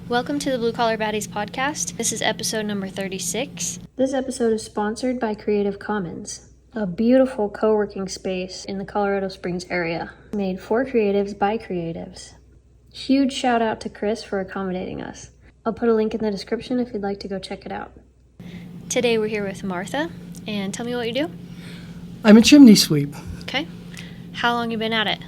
Welcome to the Blue Collar Baddies podcast. This is episode number 36. This episode is sponsored by Creative Commons, a beautiful co-working space in the Colorado Springs area, made for creatives by creatives. Huge shout out to Chris for accommodating us. I'll put a link in the description if you'd like to go check it out. Today we're here with Martha, and tell me what you do. I'm a chimney sweep. Okay. How long you been at it?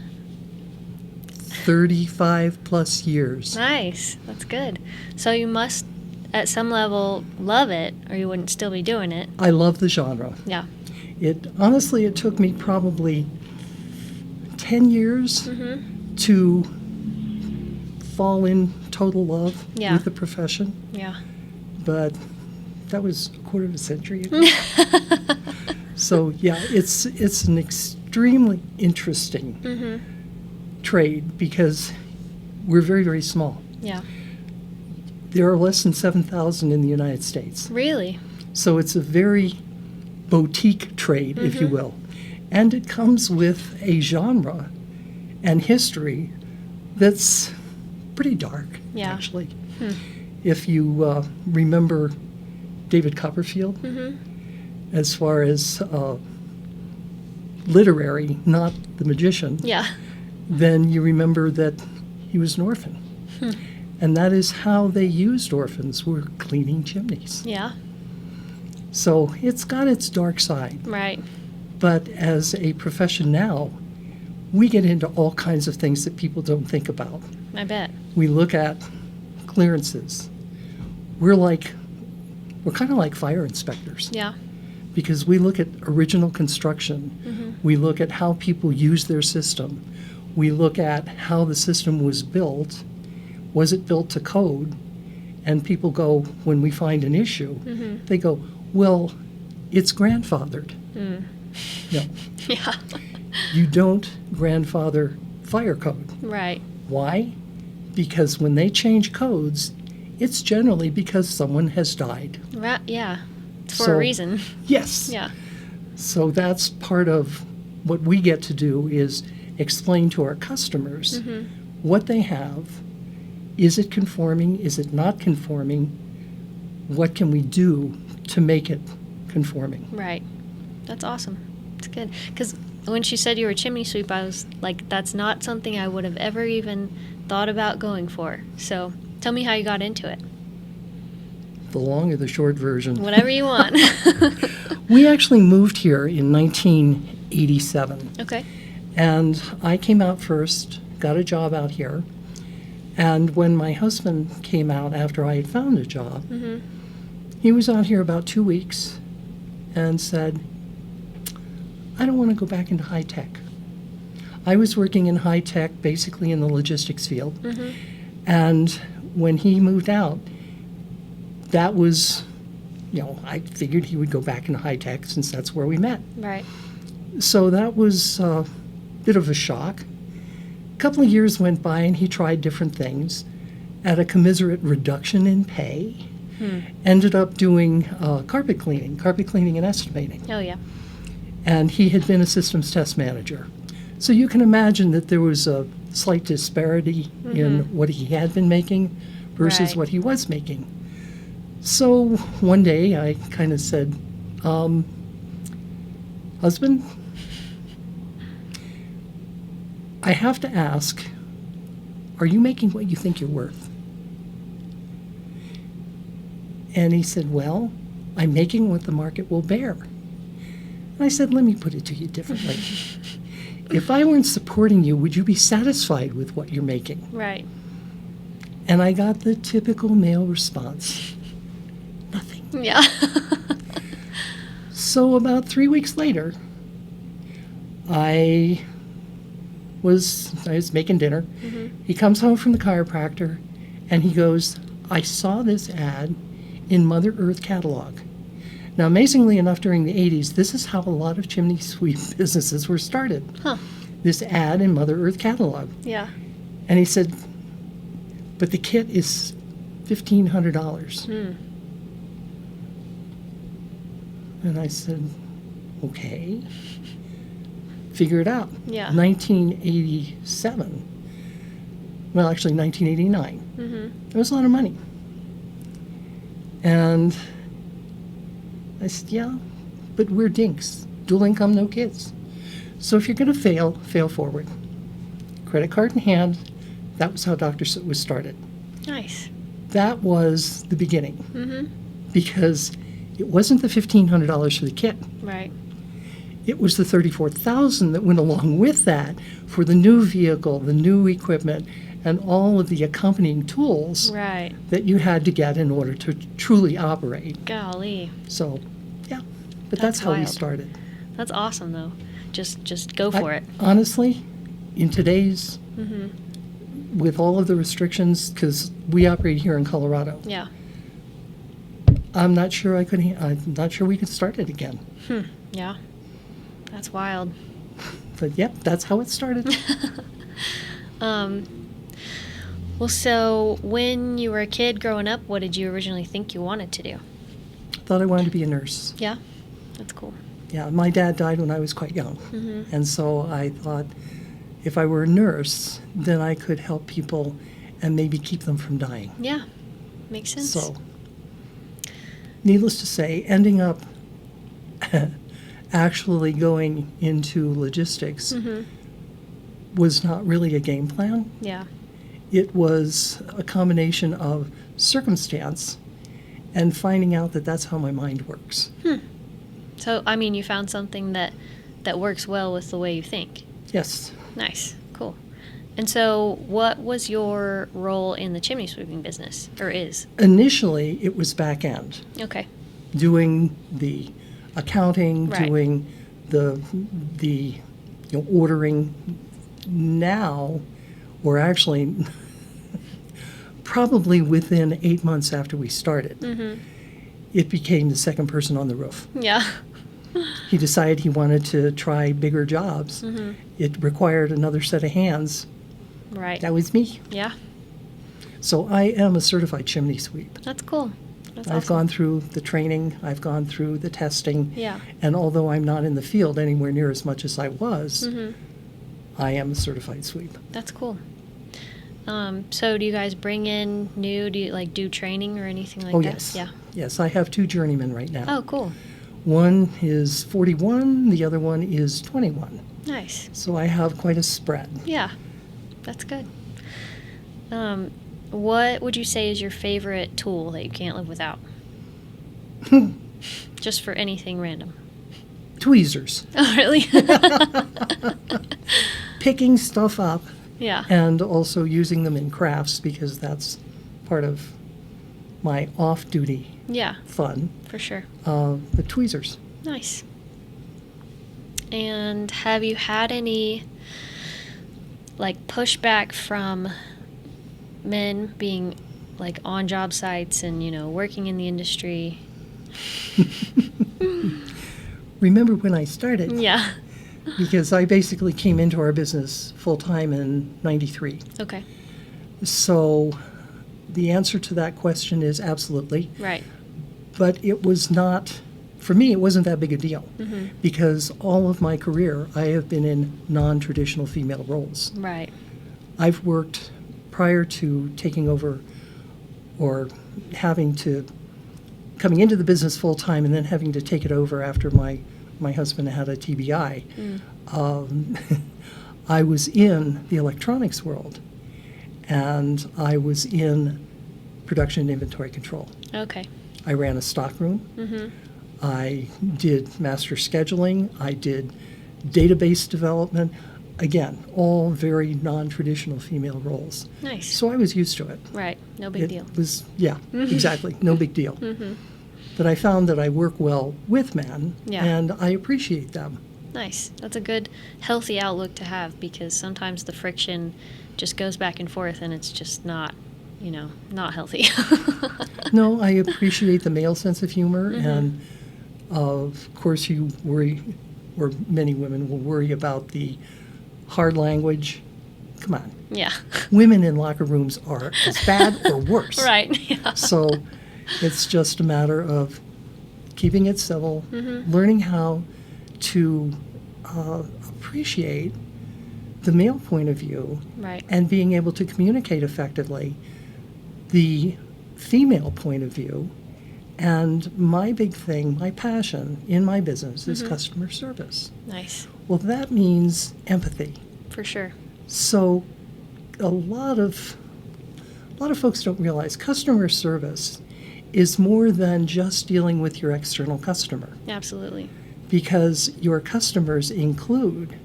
35 plus years. Nice. That's good. So you must, at some level, love it, or you wouldn't still be doing it. I love the genre. Yeah. It took me probably 10 years to fall in total love with the profession. Yeah. But that was a quarter of a century ago. So yeah, it's an extremely interesting trade because we're very, very small. Yeah. There are less than 7,000 in the United States. Really? So it's a very boutique trade, if you will. And it comes with a genre and history that's pretty dark, actually. If you remember David Copperfield, as far as literary, not the magician, then you remember that he was an orphan. And that is how they used orphans, were cleaning chimneys. Yeah. So it's got its dark side. Right. But as a profession now, we get into all kinds of things that people don't think about. I bet. We look at clearances. We're kind of like fire inspectors. Yeah. Because we look at original construction. We look at how people use their system. We look at how the system was built. Was it built to code? And people go, when we find an issue, they go, well, it's grandfathered. No. Yeah. You don't grandfather fire code. Right. Why? Because when they change codes, it's generally because someone has died. Right. Yeah. It's for a reason. Yes. Yeah. So that's part of what we get to do is explain to our customers what they have. Is it conforming? Is it not conforming? What can we do to make it conforming? Right. That's awesome. It's good. Because when she said you were a chimney sweep, I was like, that's not something I would have ever even thought about going for. So tell me how you got into it. The long or the short version? Whatever you want. We actually moved here in 1987. Okay. And I came out first, got a job out here. And when my husband came out after I had found a job, he was out here about 2 weeks and said, I don't want to go back into high tech. I was working in high tech, basically in the logistics field. And when he moved out, that was, I figured he would go back into high tech since that's where we met. Right. So that was a bit of a shock. A couple of years went by and he tried different things at a commensurate reduction in pay. Ended up doing carpet cleaning and estimating. Oh, yeah. And he had been a systems test manager. So you can imagine that there was a slight disparity in what he had been making versus what he was making. So one day I kind of said, husband, I have to ask, are you making what you think you're worth? And he said, well, I'm making what the market will bear. And I said, let me put it to you differently. If I weren't supporting you, would you be satisfied with what you're making? Right. And I got the typical male response, nothing. Yeah. So about 3 weeks later, I was making dinner. He comes home from the chiropractor, and he goes, I saw this ad in Mother Earth catalog. Now, amazingly enough, during the 80s, this is how a lot of chimney sweep businesses were started. This ad in Mother Earth catalog. Yeah. And he said, but the kit is $1,500. And I said, okay. Figure it out. Yeah. 1987. well, actually 1989. It was a lot of money. And I said, yeah, but we're dinks. Dual income, no kids. So if you're going to fail, fail forward. Credit card in hand. That was how Dr. Soot was started. Nice. That was the beginning. Because it wasn't the $1,500 for the kit. Right. It was the $34,000 that went along with that for the new vehicle, the new equipment, and all of the accompanying tools Right. that you had to get in order to truly operate. Golly. So, yeah, but That's that's how we wild. started. That's awesome, though. Just go for it. Honestly, in today's, with all of the restrictions, because we operate here in Colorado, Yeah. I'm not sure we could start it again. Yeah. That's wild. But yep, that's how it started. Well, so when you were a kid growing up, what did you originally think you wanted to do? Thought I wanted to be a nurse. Yeah. That's cool. Yeah, my dad died when I was quite young. And so I thought if I were a nurse, then I could help people and maybe keep them from dying. Yeah. Makes sense. So, needless to say, ending up actually going into logistics was not really a game plan. Yeah. It was a combination of circumstance and finding out that that's how my mind works. So, I mean, you found something that works well with the way you think. Yes. Nice. Cool. And so, what was your role in the chimney sweeping business, or is? Initially, it was back end, Okay. doing the accounting, Right. doing the ordering. Now, or actually probably within 8 months after we started, it became the second person on the roof. Yeah. He decided he wanted to try bigger jobs. It required another set of hands. Right. That was me. Yeah. So I am a certified chimney sweep. That's cool. That's I've awesome. gone through the training, I've gone through the testing, Yeah. and although I'm not in the field anywhere near as much as I was, I am a certified sweep. That's cool. So do you guys bring in new, do you do training or anything like Oh, that? yes. Yeah. Yes, I have 2 journeymen right now. Oh, cool. One is 41, the other one is 21. Nice. So I have quite a spread. Yeah. That's good. What would you say is your favorite tool that you can't live without? Just for anything random. Tweezers. Oh, really? Picking stuff up Yeah. and also using them in crafts because that's part of my off-duty Yeah, fun. for sure. The tweezers. Nice. And have you had any pushback from men being on job sites and working in the industry? Remember when I started? Yeah. Because I basically came into our business full-time in '93. Okay. So the answer to that question is absolutely. Right. But it was not, for me, it wasn't that big a deal. Because all of my career, I have been in non-traditional female roles. Right. I've worked prior to taking over or coming into the business full-time and then having to take it over after my husband had a TBI. I was in the electronics world, and I was in production and inventory control. Okay. I ran a stockroom. I did master scheduling. I did database development. Again, all very non-traditional female roles. Nice. So I was used to it. Right. No big deal. It was, yeah, exactly. No big deal. But I found that I work well with men, Yeah. and I appreciate them. Nice. That's a good, healthy outlook to have because sometimes the friction just goes back and forth and it's just not, not healthy. No, I appreciate the male sense of humor, and of course you worry, or many women will worry about the hard language. Come on. Yeah. Women in locker rooms are as bad or worse. Right. Yeah. So it's just a matter of keeping it civil, learning how to appreciate the male point of view, Right. and being able to communicate effectively the female point of view. And my big thing, my passion in my business is customer service. Nice. Well, that means empathy. For sure. So a lot of folks don't realize customer service is more than just dealing with your external customer, Absolutely. because your customers include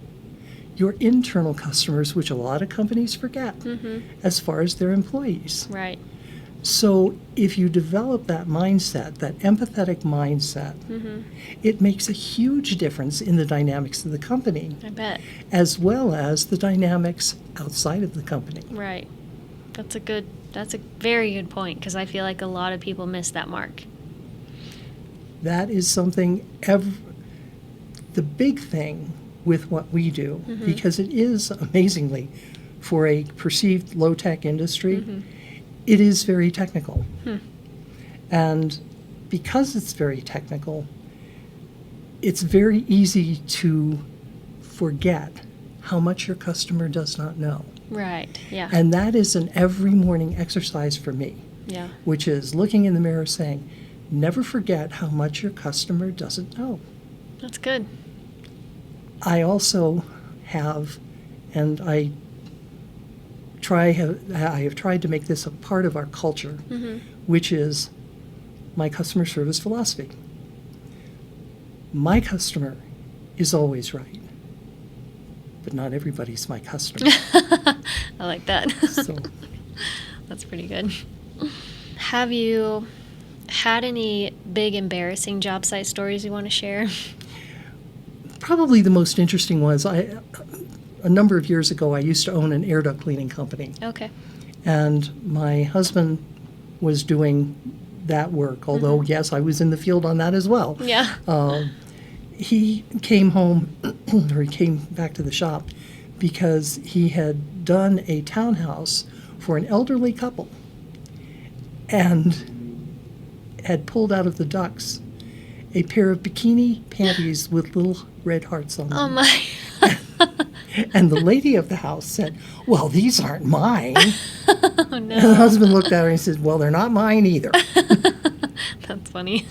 your internal customers, which a lot of companies forget, as far as their employees. Right. So if you develop that mindset, that empathetic mindset, it makes a huge difference in the dynamics of the company, I bet. as well as the dynamics outside of the company. Right. That's a very good point, because I feel like a lot of people miss that mark. That is something, the big thing with what we do, because it is amazingly, for a perceived low-tech industry, it is very technical. And because it's very technical, it's very easy to forget how much your customer does not know. Right. Yeah. And that is an every morning exercise for me, Yeah. which is looking in the mirror saying, never forget how much your customer doesn't know. That's good. I also have, and I have tried to make this a part of our culture, which is my customer service philosophy. My customer is always right, but not everybody's my customer. I like that. So, That's pretty good. Have you had any big embarrassing job site stories you want to share? probably the most interesting was a number of years ago, I used to own an air duct cleaning company. Okay. And my husband was doing that work, although, yes, I was in the field on that as well. Yeah. He came home, or he came back to the shop, because he had done a townhouse for an elderly couple and had pulled out of the ducts a pair of bikini panties with little red hearts on them. Oh my. And the lady of the house said, "Well, these aren't mine." Oh And the no. husband looked at her and said, "Well, they're not mine either." That's funny.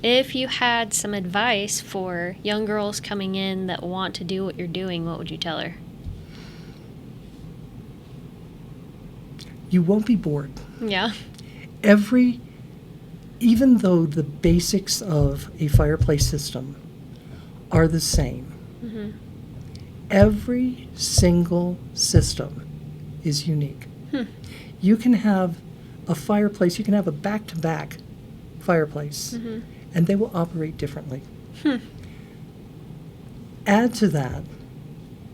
If you had some advice for young girls coming in that want to do what you're doing, what would you tell her? You won't be bored. Yeah. Even though the basics of a fireplace system are the same, every single system is unique. You can have a fireplace, you can have a back-to-back fireplace, and they will operate differently. Add to that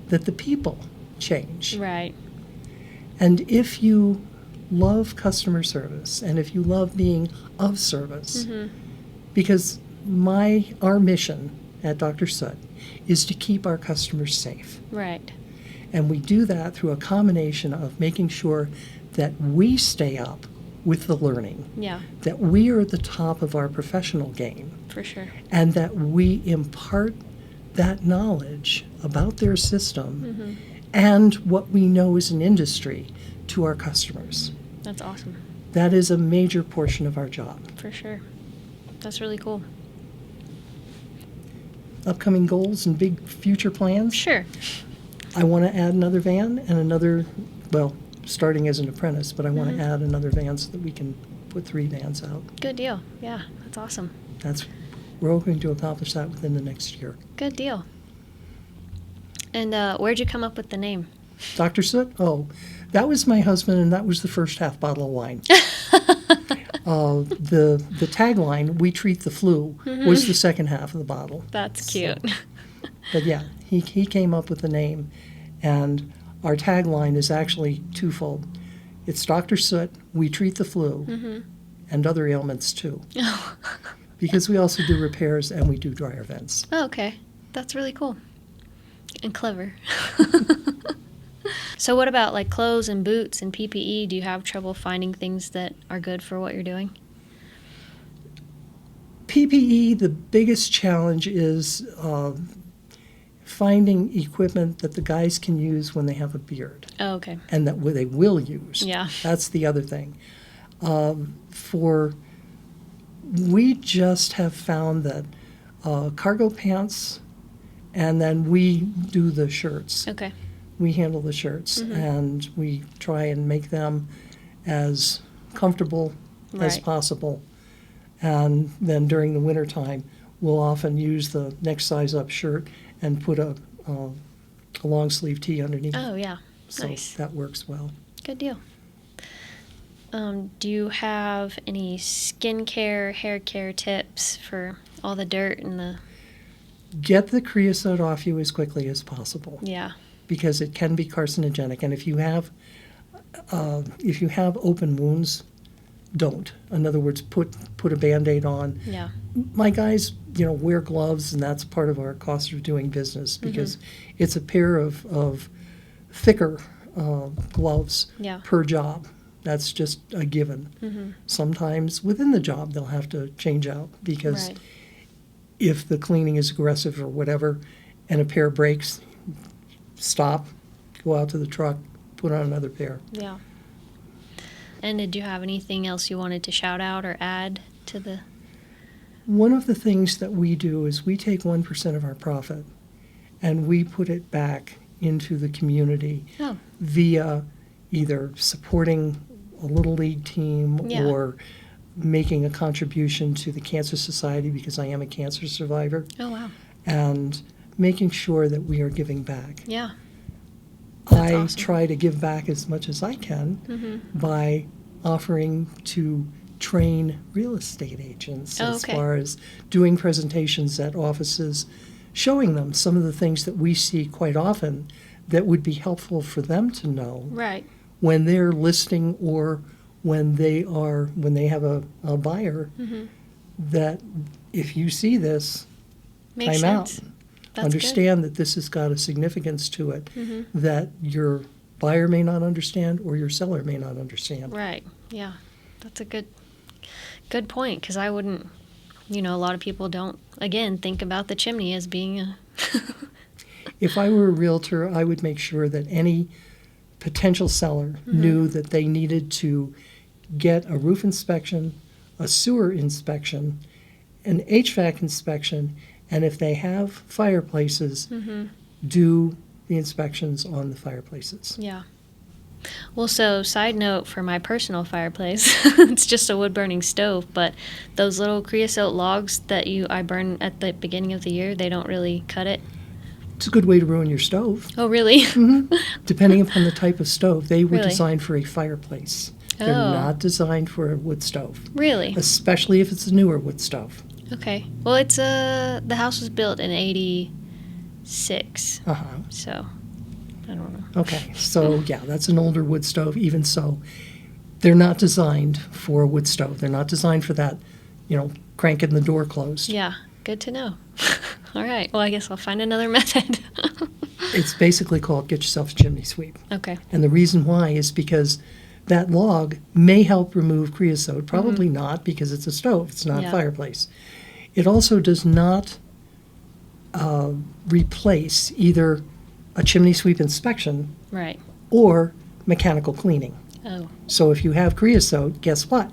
the people change. Right. And if you love customer service, and if you love being of service, because our mission at Dr. Soot is to keep our customers safe. Right. And we do that through a combination of making sure that we stay up with the learning, Yeah, that we are at the top of our professional game, for sure. and that we impart that knowledge about their system and what we know as an industry to our customers. That's awesome. That is a major portion of our job. For sure. That's really cool. Upcoming goals and big future plans. Sure. I want to add another van and another, well, starting as an apprentice, but I want to add another van so that we can put 3 vans out. Good deal. Yeah, that's awesome. We're hoping to accomplish that within the next year. Good deal. And where'd you come up with the name? Dr. Soot? Oh, that was my husband, and that was the first half bottle of wine. The tagline, "We treat the flu," was the second half of the bottle. That's cute. But yeah, he came up with the name, and our tagline is actually twofold. It's Dr. Soot, we treat the flu, and other ailments too. Because we also do repairs and we do dryer vents. Oh, okay. That's really cool. And clever. So what about like clothes and boots and PPE? Do you have trouble finding things that are good for what you're doing? PPE, the biggest challenge is finding equipment that the guys can use when they have a beard. Oh, okay. And that they will use. Yeah. That's the other thing. We just have found that cargo pants, and then we do the shirts. Okay. We handle the shirts, and we try and make them as comfortable as possible. And then during the wintertime, we'll often use the next size up shirt and put a long sleeve tee underneath. Oh, yeah. So Nice. that works well. Good deal. Do you have any skincare, hair care tips for all the dirt and the... Get the creosote off you as quickly as possible. Yeah. Because it can be carcinogenic. And if you have open wounds, don't. In other words, put a Band-Aid on. Yeah. My guys, wear gloves, and that's part of our cost of doing business because it's a pair of thicker gloves per job. That's just a given. Sometimes within the job they'll have to change out because if the cleaning is aggressive or whatever and a pair breaks, stop, go out to the truck, put on another pair. Yeah. And did you have anything else you wanted to shout out or add to the... One of the things that we do is we take 1% of our profit and we put it back into the community via either supporting a little league team or making a contribution to the Cancer Society because I am a cancer survivor. Oh, wow. And making sure that we are giving back. Yeah. I awesome. try to give back as much as I can by offering to train real estate agents as far as doing presentations at offices, showing them some of the things that we see quite often that would be helpful for them to know when they're listing or when they have a buyer, that if you see this, Makes time sense. out. That's Understand that this has got a significance to it that your buyer may not understand or your seller may not understand. Right. Yeah. That's a good point, because I wouldn't, a lot of people don't, again, think about the chimney as being a... If I were a realtor, I would make sure that any potential seller knew that they needed to get a roof inspection, a sewer inspection, an HVAC inspection, and if they have fireplaces, do the inspections on the fireplaces. Yeah. Well, so side note for my personal fireplace, it's just a wood-burning stove, but those little creosote logs that I burn at the beginning of the year, they don't really cut it. It's a good way to ruin your stove. Oh, really? Depending upon the type of stove. They were Really? designed for a fireplace. They're not designed for a wood stove. Really? Especially if it's a newer wood stove. Okay. Well, it's the house was built in 86, so I don't know. Okay, so yeah, that's an older wood stove. Even so, they're not designed for a wood stove. They're not designed for that, cranking the door closed. Yeah, good to know. All right. Well, I guess I'll find another method. It's basically called get yourself a chimney sweep. Okay. And the reason why is because that log may help remove creosote. Probably not, because it's a stove. It's not a fireplace. It also does not replace either a chimney sweep inspection or mechanical cleaning. Oh. So if you have creosote, guess what?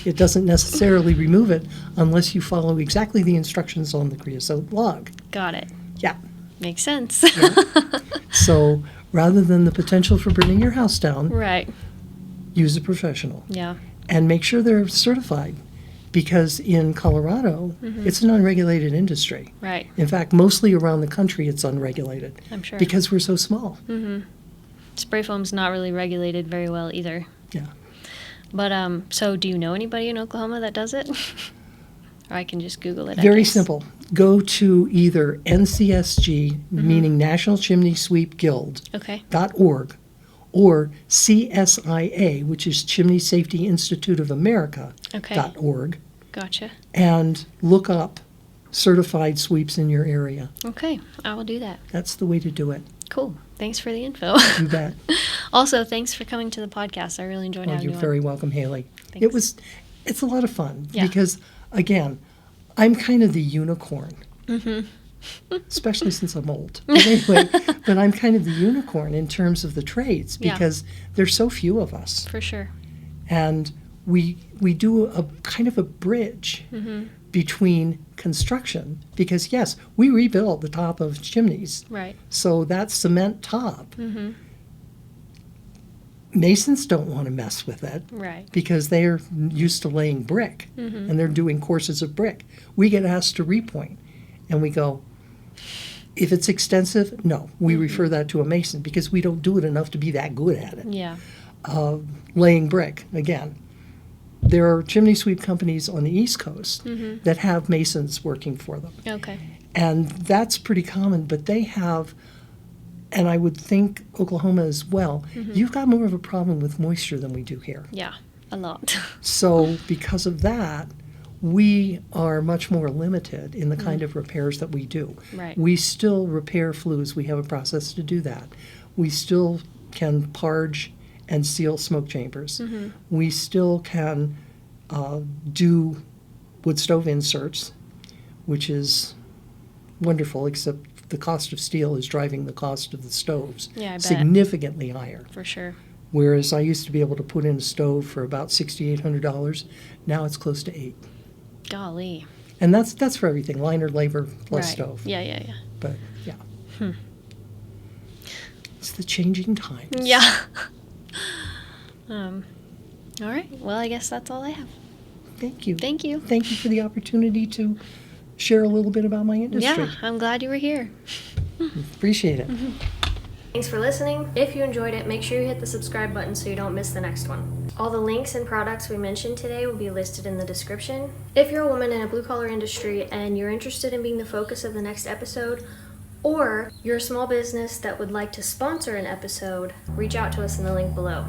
It doesn't necessarily remove it unless you follow exactly the instructions on the creosote log. Got it. Yeah. Makes sense. So rather than the potential for burning your house down, use a professional. Yeah. And make sure they're certified, because in Colorado, it's an unregulated industry. Right. In fact, mostly around the country, it's unregulated. I'm sure. Because we're so small. Spray foam's not really regulated very well either. Yeah. But, so do you know anybody in Oklahoma that does it? Or I can just Google it, I Very guess. simple. Go to either NCSG, meaning National Chimney Sweep Guild, .org, or CSIA, which is Chimney Safety Institute of America, .org, Gotcha. and look up certified sweeps in your area. Okay, I will do that. That's the way to do it. Cool. Thanks for the info. You bet. Also, thanks for coming to the podcast. I really enjoyed having you You're on. very welcome, Haley. Thanks. It's a lot of fun Yeah. because, again, I'm kind of the unicorn. especially since I'm old. But anyway, but I'm kind of the unicorn in terms of the trades because there's so few of us. For sure. And we do a kind of a bridge between construction because, yes, we rebuilt the top of chimneys. Right. So that cement top, masons don't want to mess with it because they're used to laying brick and they're doing courses of brick. We get asked to repoint and we go, if it's extensive, no, we refer that to a mason because we don't do it enough to be that good at it. Yeah. Laying brick, again. There are chimney sweep companies on the East Coast that have masons working for them. Okay. And that's pretty common, but they have, and I would think Oklahoma as well, you've got more of a problem with moisture than we do here. Yeah, a lot. So because of that, we are much more limited in the kind of repairs that we do. Right. We still repair flues. We have a process to do that. We still can parge and seal smoke chambers. We still can do wood stove inserts, which is wonderful, except the cost of steel is driving the cost of the stoves significantly higher. For sure. Whereas I used to be able to put in a stove for about $6,800, now it's close to $8,000. Golly. And that's for everything, liner, labor, plus stove. Yeah. But yeah. It's the changing times. Yeah. All right. Well, I guess that's all I have. Thank you. Thank you. Thank you for the opportunity to share a little bit about my industry. Yeah, I'm glad you were here. Appreciate it. Thanks for listening. If you enjoyed it, make sure you hit the subscribe button so you don't miss the next one. All the links and products we mentioned today will be listed in the description. If you're a woman in a blue-collar industry and you're interested in being the focus of the next episode, or you're a small business that would like to sponsor an episode, reach out to us in the link below.